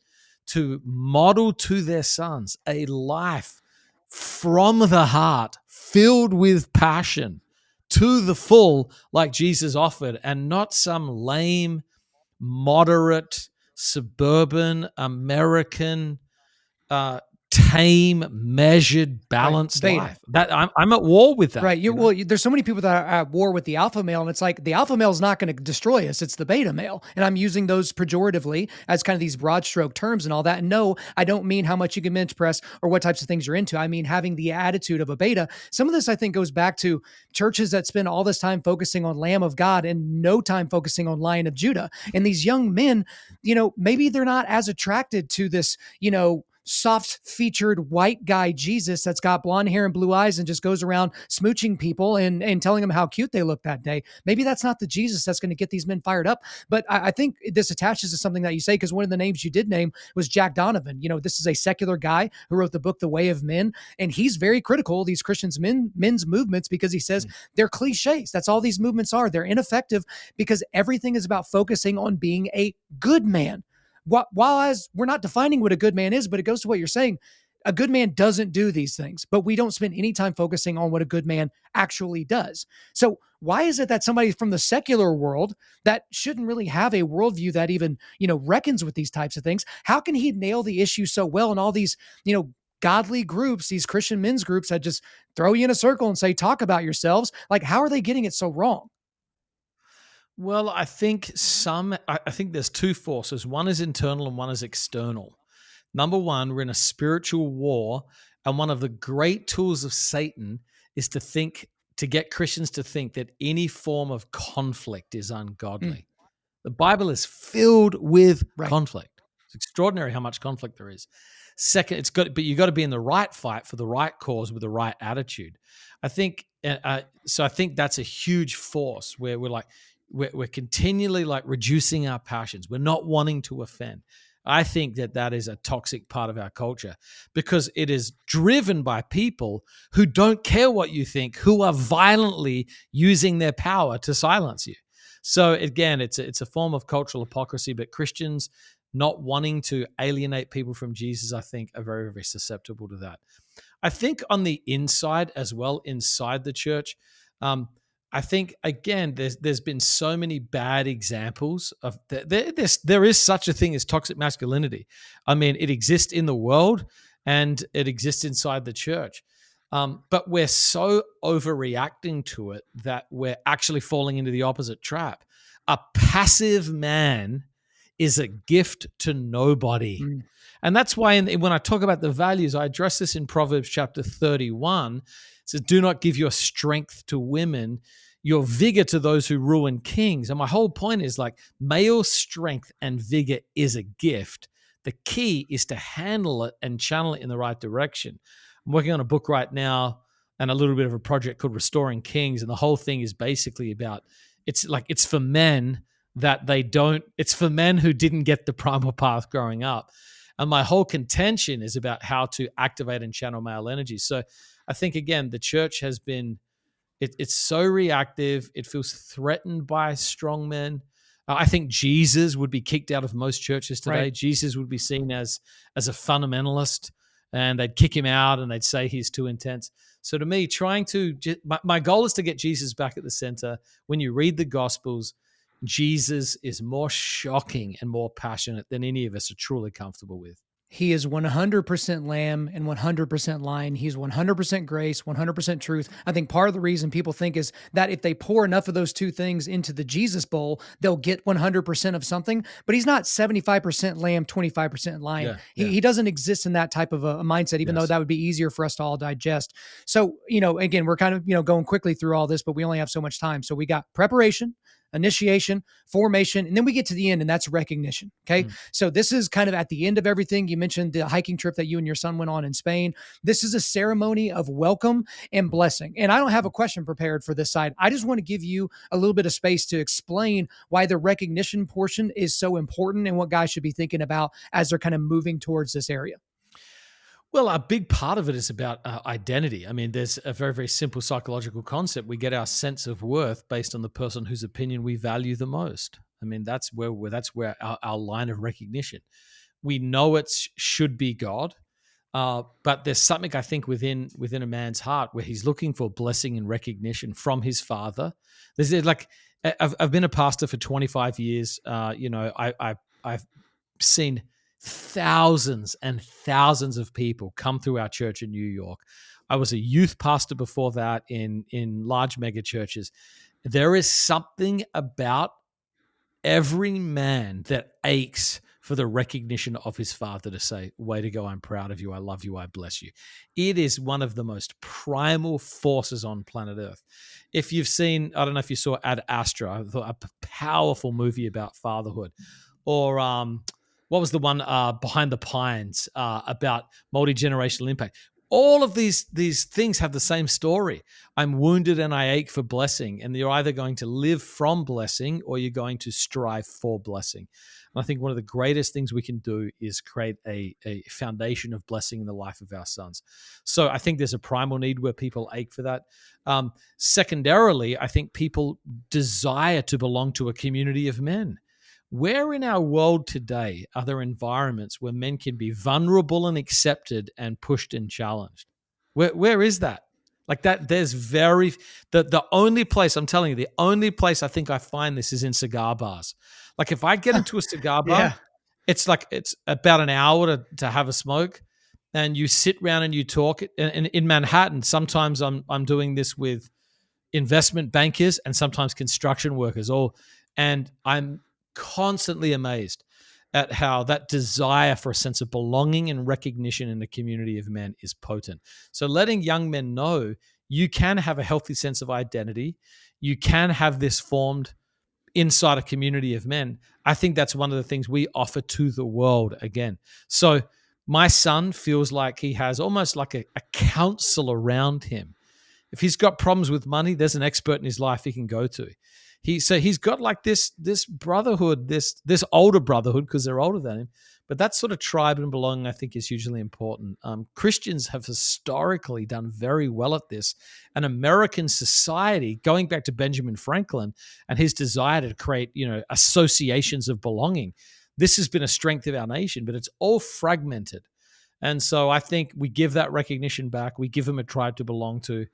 to model to their sons a life from the heart, filled with passion to the full, like Jesus offered, and not some lame, moderate, suburban, American, uh, tame, measured, Right. balanced Beta. life. That I'm at war with that. Right. There's so many people that are at war with the alpha male, and it's like the alpha male is not going to destroy us. It's the beta male. And I'm using those pejoratively as kind of these broad stroke terms and all that. And no, I don't mean how much you can bench press or what types of things you're into. I mean having the attitude of a beta. Some of this, I think, goes back to churches that spend all this time focusing on Lamb of God and no time focusing on Lion of Judah. And these young men, maybe they're not as attracted to this, soft featured white guy Jesus that's got blonde hair and blue eyes and just goes around smooching people and telling them how cute they look that day. Maybe that's not the Jesus that's going to get these men fired up. But I think this attaches to something that you say, because one of the names you did name was Jack Donovan. This is a secular guy who wrote the book The Way of Men, and he's very critical of these men's movements because he says they're cliches. That's all these movements are. They're ineffective because everything is about focusing on being a good man. While as we're not defining what a good man is, but it goes to what you're saying, a good man doesn't do these things, but we don't spend any time focusing on what a good man actually does. So why is it that somebody from the secular world that shouldn't really have a worldview that even, reckons with these types of things, how can he nail the issue so well in all these, godly groups, these Christian men's groups that just throw you in a circle and say, talk about yourselves? Like, how are they getting it so wrong? Well, I think there's two forces. One is internal and one is external. Number one, we're in a spiritual war, and one of the great tools of Satan is to get Christians to think that any form of conflict is ungodly. The Bible is filled with Right. conflict. It's extraordinary how much conflict there is. Second, but you got to be in the right fight for the right cause with the right attitude. I think so. I think that's a huge force where we're continually like reducing our passions. We're not wanting to offend. I think that is a toxic part of our culture because it is driven by people who don't care what you think, who are violently using their power to silence you. So again, it's a form of cultural hypocrisy, but Christians not wanting to alienate people from Jesus, I think, are very, very susceptible to that. I think on the inside as well, inside the church, I think again, there's been so many bad examples of there is such a thing as toxic masculinity. I mean, it exists in the world and it exists inside the church. But we're so overreacting to it that we're actually falling into the opposite trap. A passive man is a gift to nobody. And that's why when I talk about the values, I address this in Proverbs chapter 31. It says, do not give your strength to women, your vigor to those who ruin kings. And my whole point is like male strength and vigor is a gift. The key is to handle it and channel it in the right direction. I'm working on a book right now and a little bit of a project called Restoring Kings. And the whole thing is basically about it's for men it's for men who didn't get the primal path growing up. And my whole contention is about how to activate and channel male energy. So I think, again, the church has been, it's so reactive. It feels threatened by strong men. I think Jesus would be kicked out of most churches today. Right. Jesus would be seen as a fundamentalist, and they'd kick him out and they'd say he's too intense. So to me, my goal is to get Jesus back at the center. When you read the Gospels, Jesus is more shocking and more passionate than any of us are truly comfortable with. He is 100% lamb and 100% lion. He's 100% grace, 100% truth. I think part of the reason people think is that if they pour enough of those two things into the Jesus bowl, they'll get 100% of something. But he's not 75% lamb, 25% lion. Yeah. He doesn't exist in that type of a mindset, even though that would be easier for us to all digest. So, again, we're kind of, going quickly through all this, but we only have so much time. So we got preparation, initiation, formation, and then we get to the end, and that's recognition. Okay. So this is kind of at the end of everything. You mentioned the hiking trip that you and your son went on in Spain. This is a ceremony of welcome and blessing. And I don't have a question prepared for this side. I just want to give you a little bit of space to explain why the recognition portion is so important and what guys should be thinking about as they're kind of moving towards this area. Well, a big part of it is about identity. I mean, there's a very, very simple psychological concept. We get our sense of worth based on the person whose opinion we value the most. I mean, that's where our line of recognition. We know it should be God, but there's something I think within a man's heart where he's looking for blessing and recognition from his father. There's like I've been a pastor for 25 years. I've seen thousands and thousands of people come through our church in New York. I was a youth pastor before that in large mega churches. There is something about every man that aches for the recognition of his father to say, way to go, I'm proud of you, I love you, I bless you. It is one of the most primal forces on planet Earth. If you've seen, I don't know if you saw Ad Astra, I thought a powerful movie about fatherhood, or what was the one Behind the Pines about multi-generational impact? All of these things have the same story. I'm wounded and I ache for blessing. And you're either going to live from blessing or you're going to strive for blessing. And I think one of the greatest things we can do is create a foundation of blessing in the life of our sons. So I think there's a primal need where people ache for that. Secondarily, I think people desire to belong to a community of men. Where in our world today are there environments where men can be vulnerable and accepted and pushed and challenged? Where is that? Like that, there's the only place, I'm telling you, the only place I think I find this is in cigar bars. Like if I get into a cigar bar, it's about an hour to have a smoke, and you sit around and you talk. And in Manhattan, sometimes I'm doing this with investment bankers and sometimes construction workers, and I'm constantly amazed at how that desire for a sense of belonging and recognition in a community of men is potent. So letting young men know you can have a healthy sense of identity, you can have this formed inside a community of men. I think that's one of the things we offer to the world again. So my son feels like he has almost like a counsel around him. If he's got problems with money, there's an expert in his life he can go to. He's got like this brotherhood, this older brotherhood, because they're older than him. But that sort of tribe and belonging, I think, is hugely important. Christians have historically done very well at this. And American society, going back to Benjamin Franklin and his desire to create, associations of belonging, this has been a strength of our nation, but it's all fragmented. And so I think we give that recognition back. We give them a tribe to belong to.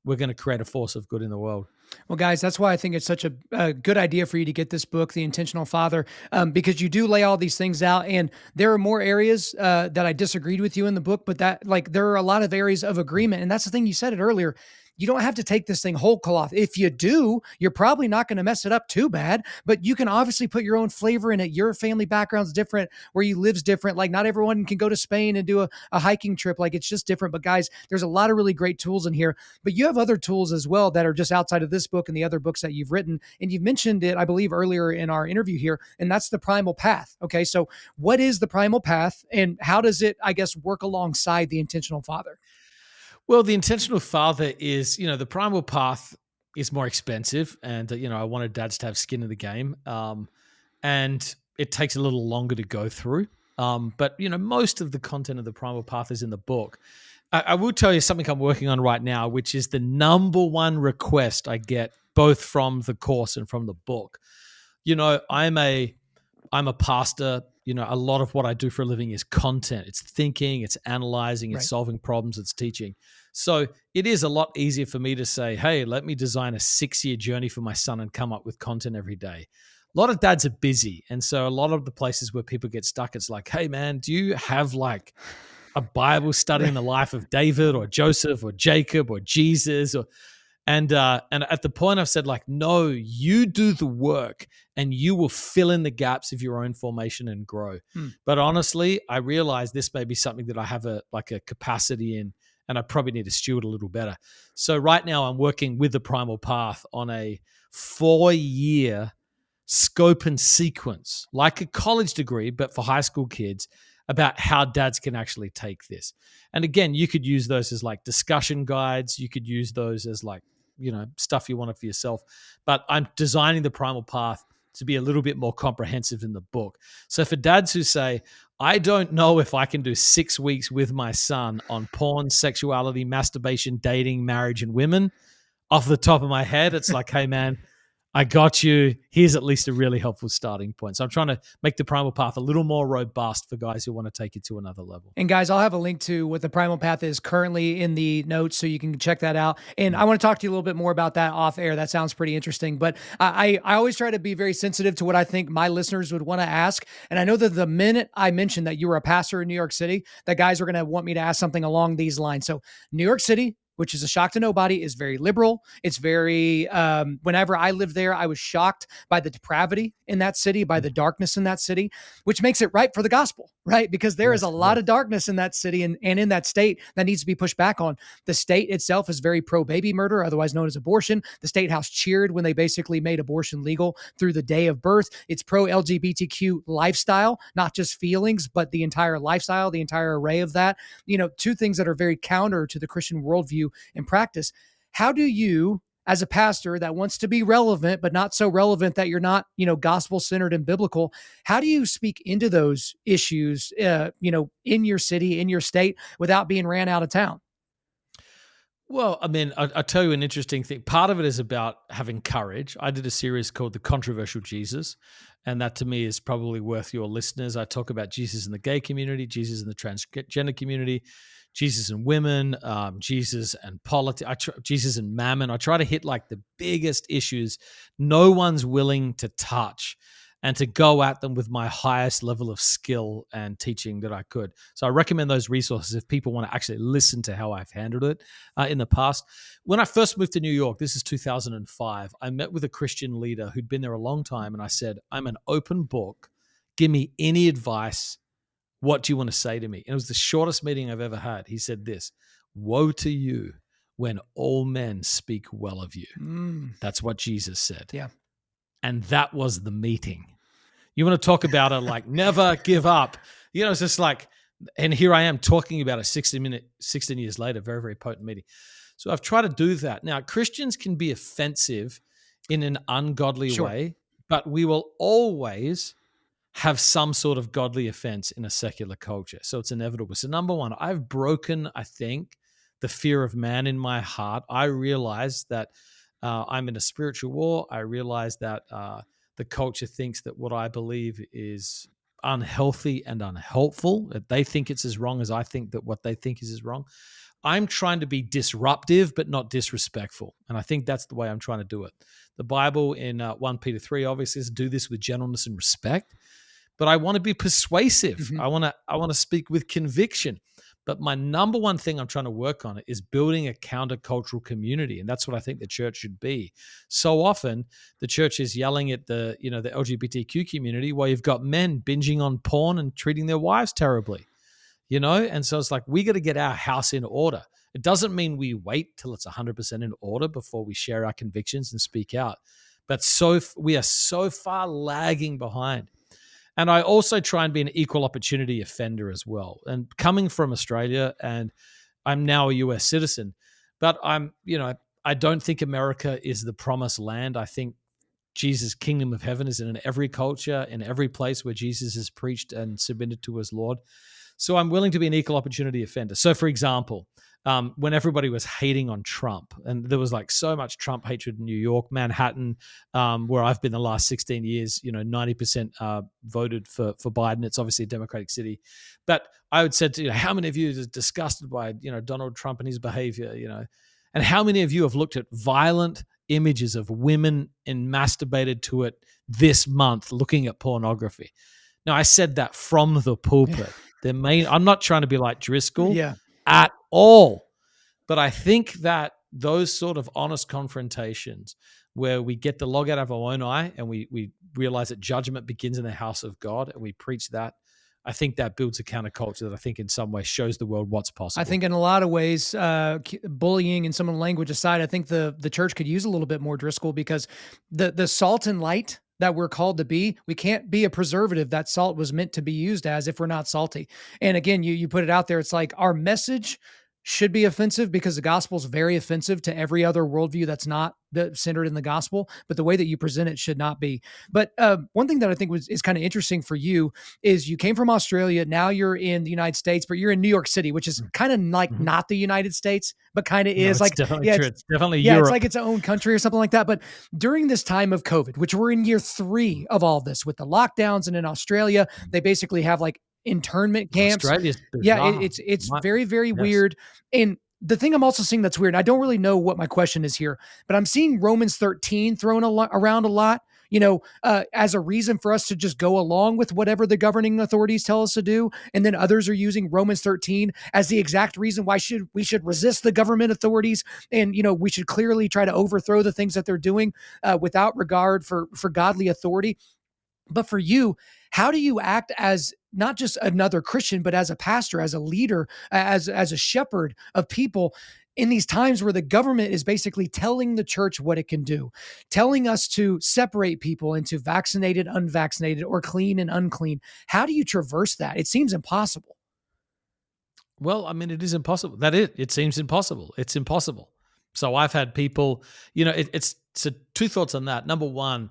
We're going to create a force of good in the world. Well, guys, that's why I think it's such a good idea for you to get this book, The Intentional Father, because you do lay all these things out. And there are more areas that I disagreed with you in the book, but there are a lot of areas of agreement. And that's the thing, you said it earlier. You don't have to take this thing whole cloth. If you do, you're probably not going to mess it up too bad, but you can obviously put your own flavor in it. Your family background's different, where you live's different. Like not everyone can go to Spain and do a hiking trip. Like it's just different. But guys, there's a lot of really great tools in here, but you have other tools as well that are just outside of this book and the other books that you've written. And you've mentioned it, I believe, earlier in our interview here, and that's the Primal Path. Okay. So what is the Primal Path and how does it, I guess, work alongside the Intentional Father? Well, the Intentional Father is, the Primal Path is more expensive. And, I wanted dads to have skin in the game. And it takes a little longer to go through. But, most of the content of the Primal Path is in the book. I will tell you something I'm working on right now, which is the number one request I get both from the course and from the book. I'm a pastor. A lot of what I do for a living is content. It's thinking, it's analyzing, it's solving problems, it's teaching. So it is a lot easier for me to say, hey, let me design a 6-year journey for my son and come up with content every day. A lot of dads are busy. And so a lot of the places where people get stuck, it's like, hey, man, do you have like a Bible study in the life of David or Joseph or Jacob or Jesus and at the point I've said like, no, you do the work and you will fill in the gaps of your own formation and grow. But honestly, I realize this may be something that I have a capacity in and I probably need to steward a little better. So right now I'm working with the Primal Path on a 4-year scope and sequence, like a college degree, but for high school kids, about how dads can actually take this. And again, you could use those as like discussion guides. You could use those as like, stuff you want for yourself. But I'm designing the Primal Path to be a little bit more comprehensive in the book. So for dads who say, I don't know if I can do 6 weeks with my son on porn, sexuality, masturbation, dating, marriage, and women, off the top of my head, it's like, hey, man, I got you. Here's at least a really helpful starting point. So I'm trying to make the Primal Path a little more robust for guys who want to take it to another level. And guys, I'll have a link to what the Primal Path is currently in the notes so you can check that out. And I want to talk to you a little bit more about that off air. That sounds pretty interesting. But I always try to be very sensitive to what I think my listeners would want to ask. And I know that the minute I mentioned that you were a pastor in New York City, that guys are going to want me to ask something along these lines. So New York City, which is a shock to nobody, is very liberal. It's very, whenever I lived there, I was shocked by the depravity in that city, by the darkness in that city, which makes it right for the gospel, right? Because there is a lot of darkness in that city and in that state that needs to be pushed back on. The state itself is very pro-baby murder, otherwise known as abortion. The state house cheered when they basically made abortion legal through the day of birth. It's pro-LGBTQ lifestyle, not just feelings, but the entire lifestyle, the entire array of that. Two things that are very counter to the Christian worldview in practice. How do you, as a pastor that wants to be relevant, but not so relevant that you're not, gospel centered and biblical, how do you speak into those issues, in your city, in your state, without being ran out of town? Well, I mean, I'll tell you an interesting thing. Part of it is about having courage. I did a series called The Controversial Jesus, and that to me is probably worth your listeners. I talk about Jesus in the gay community, Jesus in the transgender community, Jesus and women, Jesus and politics, Jesus and mammon. I try to hit like the biggest issues no one's willing to touch and to go at them with my highest level of skill and teaching that I could. So I recommend those resources if people want to actually listen to how I've handled it in the past. When I first moved to New York, this is 2005, I met with a Christian leader who'd been there a long time, and I said, I'm an open book. give me any advice. What do you want to say to me? And it was the shortest meeting I've ever had. He said this: woe to you when all men speak well of you. That's what Jesus said. Yeah. And that was the meeting. You want to talk about a never give up. It's just like, and here I am talking about it 16 years later, very, very potent meeting. So I've tried to do that. Now, Christians can be offensive in an ungodly way, but we will always have some sort of godly offense in a secular culture. So it's inevitable. So number one, I've broken, I think, the fear of man in my heart. I realize that I'm in a spiritual war. I realize that the culture thinks that what I believe is unhealthy and unhelpful, that they think it's as wrong as I think that what they think is wrong. I'm trying to be disruptive, but not disrespectful. And I think that's the way I'm trying to do it. The Bible in 1 Peter 3 obviously says, do this with gentleness and respect. But I want to be persuasive. Mm-hmm. I want to speak with conviction. But my number one thing I'm trying to work on is building a countercultural community. And that's what I think the church should be. So often the church is yelling at the LGBTQ community while you've got men binging on porn and treating their wives terribly. And so it's like, we got to get our house in order. It doesn't mean we wait till it's 100% in order before we share our convictions and speak out. But we are so far lagging behind. And I also try and be an equal opportunity offender as well. And coming from Australia, and I'm now a US citizen, but I don't think America is the promised land. I think Jesus' kingdom of heaven is in every culture, in every place where Jesus is preached and submitted to as Lord. So I'm willing to be an equal opportunity offender. So for example, when everybody was hating on Trump, and there was so much Trump hatred in New York, Manhattan, where I've been the last 16 years, 90% voted for Biden. It's obviously a Democratic city. But I would say to how many of you are disgusted by, Donald Trump and his behavior, and how many of you have looked at violent images of women and masturbated to it this month looking at pornography? Now, I said that from the pulpit. I'm not trying to be like Driscoll at all. But I think that those sort of honest confrontations where we get the log out of our own eye and we realize that judgment begins in the house of God and we preach that, I think that builds a counterculture that I think in some way shows the world what's possible. I think in a lot of ways, bullying and some of the language aside, I think the church could use a little bit more, Driscoll, because the salt and light that we're called to be, we can't be a preservative that salt was meant to be used as if we're not salty. And again, you put it out there, it's like our message should be offensive because the gospel is very offensive to every other worldview that's not centered in the gospel, but the way that you present it should not be. But one thing that I think is kind of interesting for you is you came from Australia. Now you're in the United States, but you're in New York City, which is kind of like not the United States, but kind of is like, definitely true. It's definitely Europe. It's Europe. like its own country or something like that. But during this time of COVID, which we're in year 3 of all this with the lockdowns, and in Australia, they basically have internment camps. Australia's it's very, very weird. And the thing I'm also seeing that's weird, and I don't really know what my question is here, but I'm seeing Romans 13 thrown around a lot, as a reason for us to just go along with whatever the governing authorities tell us to do. And then others are using Romans 13 as the exact reason why we should resist the government authorities. And, we should clearly try to overthrow the things that they're doing without regard for godly authority. But for you, how do you act as not just another Christian, but as a pastor, as a leader, as a shepherd of people in these times where the government is basically telling the church what it can do, telling us to separate people into vaccinated, unvaccinated, or clean and unclean? How do you traverse that? It seems impossible. Well, I mean, it is impossible. It seems impossible. It's impossible. So I've had people, so 2 thoughts on that. Number one,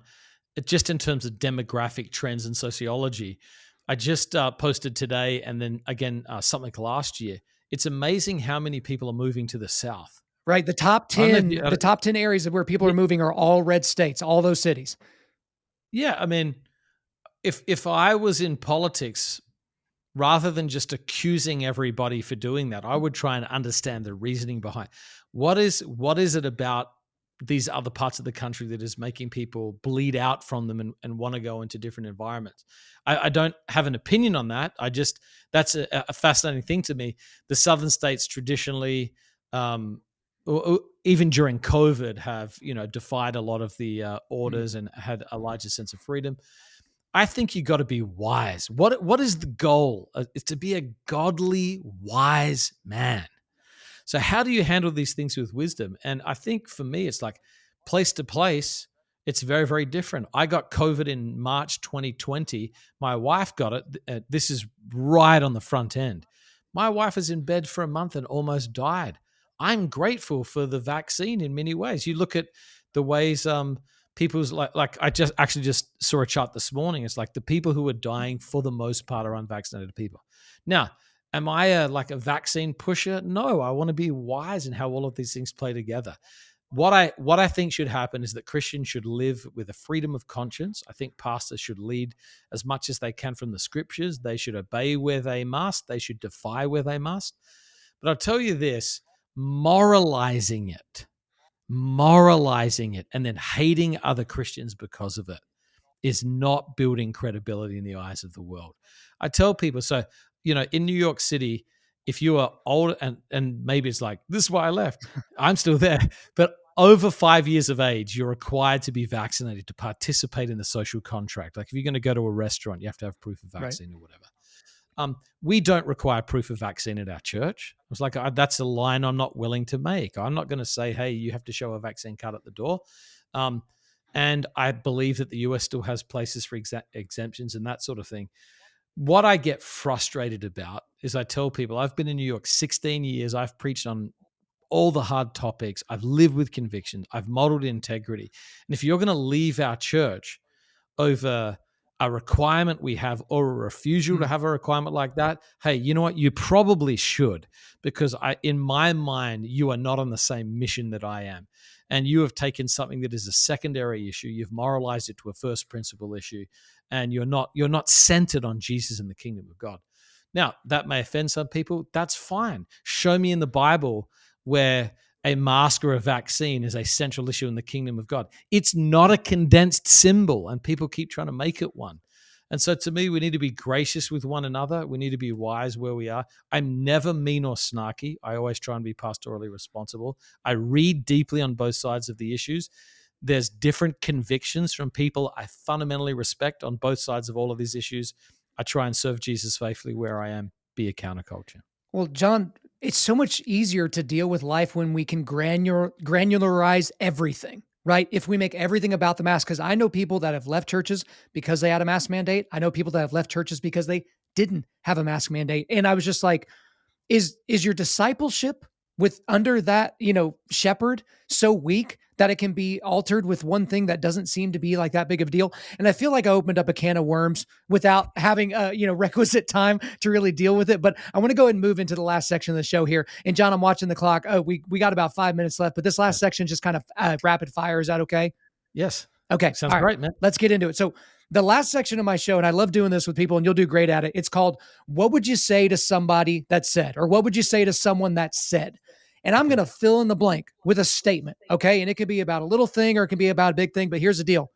just in terms of demographic trends and sociology, I just posted today, and then again something last year. It's amazing how many people are moving to the South. Right, the top 10 areas of where people are moving are all red states, all those cities. Yeah, I mean, if I was in politics, rather than just accusing everybody for doing that, I would try and understand the reasoning behind what is it about these other parts of the country that is making people bleed out from them and want to go into different environments. I don't have an opinion on that. That's a fascinating thing to me. The southern states traditionally, even during COVID, have defied a lot of the orders and had a larger sense of freedom. I think you got to be wise. What is the goal? It's to be a godly, wise man. So how do you handle these things with wisdom? And I think for me, it's like place to place, it's very, very different. I got COVID in March 2020. My wife got it. This is right on the front end. My wife was in bed for a month and almost died. I'm grateful for the vaccine in many ways. You look at the ways people's like I just saw a chart this morning. It's like the people who are dying for the most part are unvaccinated people. Now, am I a vaccine pusher? No, I want to be wise in how all of these things play together. What I think should happen is that Christians should live with a freedom of conscience. I think pastors should lead as much as they can from the scriptures. They should obey where they must. They should defy where they must. But I'll tell you this, moralizing it, and then hating other Christians because of it is not building credibility in the eyes of the world. I tell people, so, in New York City, if you are old and maybe it's like, this is why I left, I'm still there, but over 5 years of age, you're required to be vaccinated to participate in the social contract. Like if you're going to go to a restaurant, you have to have proof of vaccine or whatever. We don't require proof of vaccine at our church. I was like, that's a line I'm not willing to make. I'm not going to say, hey, you have to show a vaccine card at the door. And I believe that the US still has places for exemptions and that sort of thing. What I get frustrated about is I tell people, I've been in New York 16 years. I've preached on all the hard topics. I've lived with conviction. I've modeled integrity. And if you're going to leave our church over a requirement we have or a refusal to have a requirement like that, hey, you know what? You probably should, because in my mind, you are not on the same mission that I am. And you have taken something that is a secondary issue. You've moralized it to a first principle issue, and you're not centered on Jesus and the kingdom of God. Now, that may offend some people. That's fine. Show me in the Bible where a mask or a vaccine is a central issue in the kingdom of God. It's not a condensed symbol, and people keep trying to make it one. And so to me, we need to be gracious with one another. We need to be wise where we are. I'm never mean or snarky. I always try and be pastorally responsible. I read deeply on both sides of the issues. There's different convictions from people I fundamentally respect on both sides of all of these issues. I try and serve Jesus faithfully where I am, be a counterculture. Well, Jon, it's so much easier to deal with life when we can granularize everything, right? If we make everything about the mask, because I know people that have left churches because they had a mask mandate. I know people that have left churches because they didn't have a mask mandate. And I was just like, is your discipleship with under that, shepherd so weak that it can be altered with one thing that doesn't seem to be like that big of a deal? And I feel like I opened up a can of worms without having requisite time to really deal with it. But I want to go ahead and move into the last section of the show here. And Jon, I'm watching the clock. Oh, we got about 5 minutes left, but this last section just kind of rapid fire. Is that okay? Yes. Okay. Sounds great, man. Let's get into it. So the last section of my show, and I love doing this with people, and you'll do great at it. It's called, what would you say to somebody that said, or what would you say to someone that said? And I'm going to fill in the blank with a statement. Okay. And it could be about a little thing or it can be about a big thing, but here's the deal.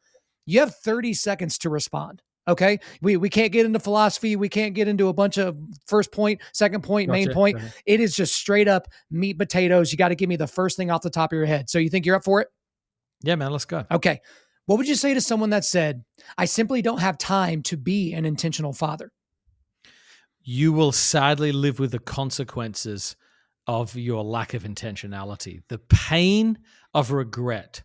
You have 30 seconds to respond. Okay. We can't get into philosophy. We can't get into a bunch of first point, second point, main point. It is just straight up meat potatoes. You got to give me the first thing off the top of your head. So you think you're up for it? Yeah, man, let's go. Okay. What would you say to someone that said, I simply don't have time to be an intentional father? You will sadly live with the consequences of your lack of intentionality. The pain of regret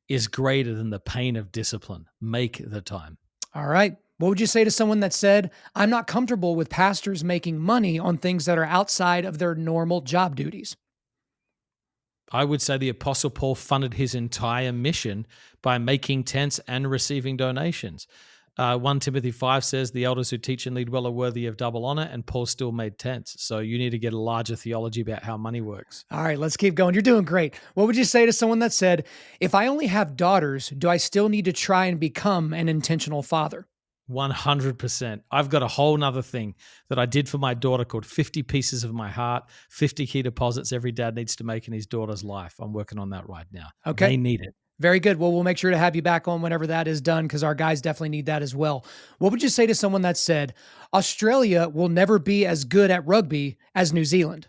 is greater than the pain of discipline. Make the time. All right. What would you say to someone that said, I'm not comfortable with pastors making money on things that are outside of their normal job duties? I would say the Apostle Paul funded his entire mission by making tents and receiving donations. 1 Timothy 5 says the elders who teach and lead well are worthy of double honor, and Paul still made tents. So you need to get a larger theology about how money works. All right, let's keep going. You're doing great. What would you say to someone that said, if I only have daughters, do I still need to try and become an intentional father? 100%. I've got a whole nother thing that I did for my daughter called 50 Pieces of My Heart, 50 key deposits every dad needs to make in his daughter's life. I'm working on that right now. Okay. They need it. Very good. Well, we'll make sure to have you back on whenever that is done, because our guys definitely need that as well. What would you say to someone that said, Australia will never be as good at rugby as New Zealand?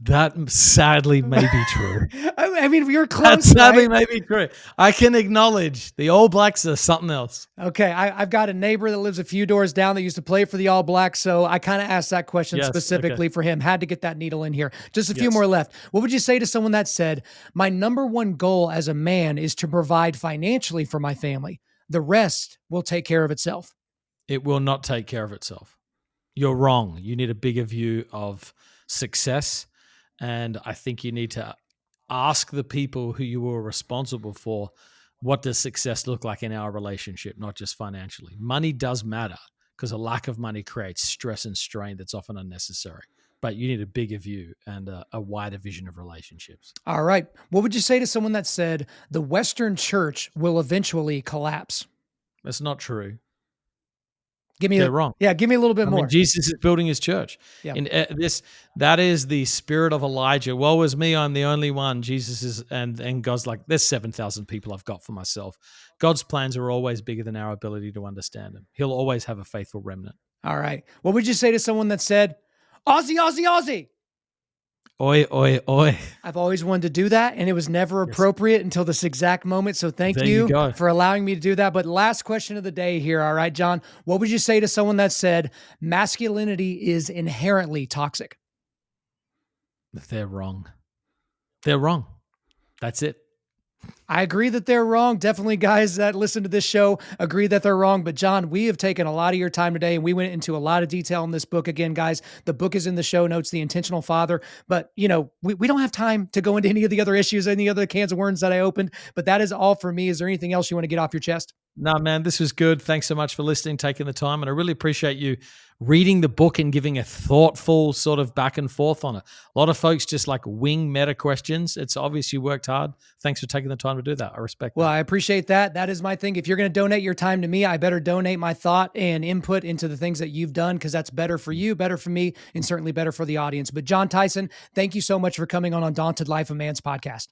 That sadly may be true. I mean, you're That close, sadly right? may be true. I can acknowledge the All Blacks are something else. Okay, I've got a neighbor that lives a few doors down that used to play for the All Blacks, so I kind of asked that question Yes. Okay. specifically for him. Had to get that needle in here. Just a few Yes. more left. What would you say to someone that said, "My number one goal as a man is to provide financially for my family. The rest will take care of itself"? It will not take care of itself. You're wrong. You need a bigger view of success. And I think you need to ask the people who you were responsible for, what does success look like in our relationship, not just financially? Money does matter because a lack of money creates stress and strain that's often unnecessary. But you need a bigger view and a wider vision of relationships. All right. What would you say to someone that said, "The Western church will eventually collapse"? That's not true. Give me They're wrong. yeah, give me a little bit I mean, more. Jesus is building his church. Yeah. In that is the spirit of Elijah. Woe is me, I'm the only one. Jesus is, and God's like, there's 7,000 people I've got for myself. God's plans are always bigger than our ability to understand them. He'll always have a faithful remnant. All right. What would you say to someone that said, "Aussie, Aussie, Aussie"? Oi, oi, oi. I've always wanted to do that, and it was never Yes. appropriate until this exact moment. So thank There you you go. for allowing me to do that. But last question of the day here. All right, John, what would you say to someone that said masculinity is inherently toxic? They're wrong. They're wrong. That's it. I agree that they're wrong. Definitely guys that listen to this show agree that they're wrong. But John, we have taken a lot of your time today and we went into a lot of detail in this book. Again, guys, the book is in the show notes, The Intentional Father. But, you know, we don't have time to go into any of the other issues, any other cans of worms that I opened. But that is all for me. Is there anything else you want to get off your chest? No, man, this was good. Thanks so much for listening, taking the time. And I really appreciate you reading the book and giving a thoughtful sort of back and forth on it. A lot of folks just like wing meta questions. It's obvious you worked hard. Thanks for taking the time to do that. I respect Well, that. I appreciate that. That is my thing. If you're going to donate your time to me, I better donate my thought and input into the things that you've done because that's better for you, better for me, and certainly better for the audience. But Jon Tyson, thank you so much for coming on Undaunted.Life, a Man's podcast.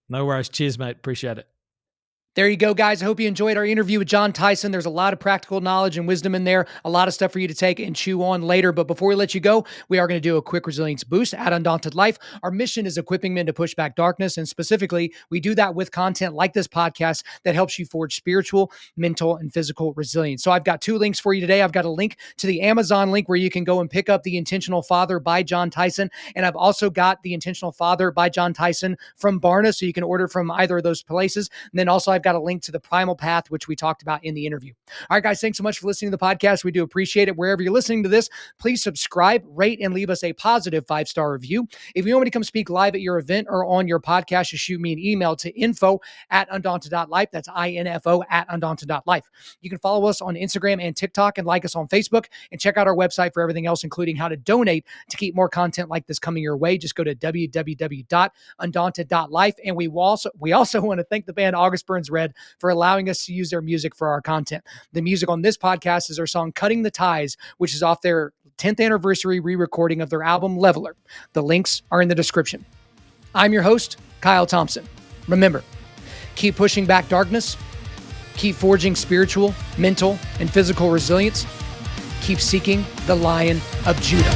No worries. Cheers, mate. Appreciate it. There you go, guys. I hope you enjoyed our interview with Jon Tyson. There's a lot of practical knowledge and wisdom in there, a lot of stuff for you to take and chew on later. But before we let you go, we are going to do a quick resilience boost at Undaunted Life. Our mission is equipping men to push back darkness. And specifically, we do that with content like this podcast that helps you forge spiritual, mental, and physical resilience. So I've got 2 links for you today. I've got a link to the Amazon link where you can go and pick up The Intentional Father by Jon Tyson. And I've also got The Intentional Father by Jon Tyson from Barna. So you can order from either of those places. And then also I've got a link to the Primal Path, which we talked about in the interview. All right, guys, thanks so much for listening to the podcast. We do appreciate it. Wherever you're listening to this, please subscribe, rate, and leave us a positive 5-star review. If you want me to come speak live at your event or on your podcast, just shoot me an email to info@Undaunted.Life. That's info@Undaunted.Life. You can follow us on Instagram and TikTok and like us on Facebook and check out our website for everything else, including how to donate to keep more content like this coming your way. Just go to www.Undaunted.Life. And we also want to thank the band August Burns Red for allowing us to use their music for our content. The music on this podcast is our song Cutting the Ties, which is off their 10th anniversary re-recording of their album Leveler. The links are in the description. I'm your host, Kyle Thompson. Remember, keep pushing back darkness, keep forging spiritual, mental, and physical resilience, keep seeking the Lion of Judah.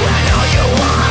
I know you want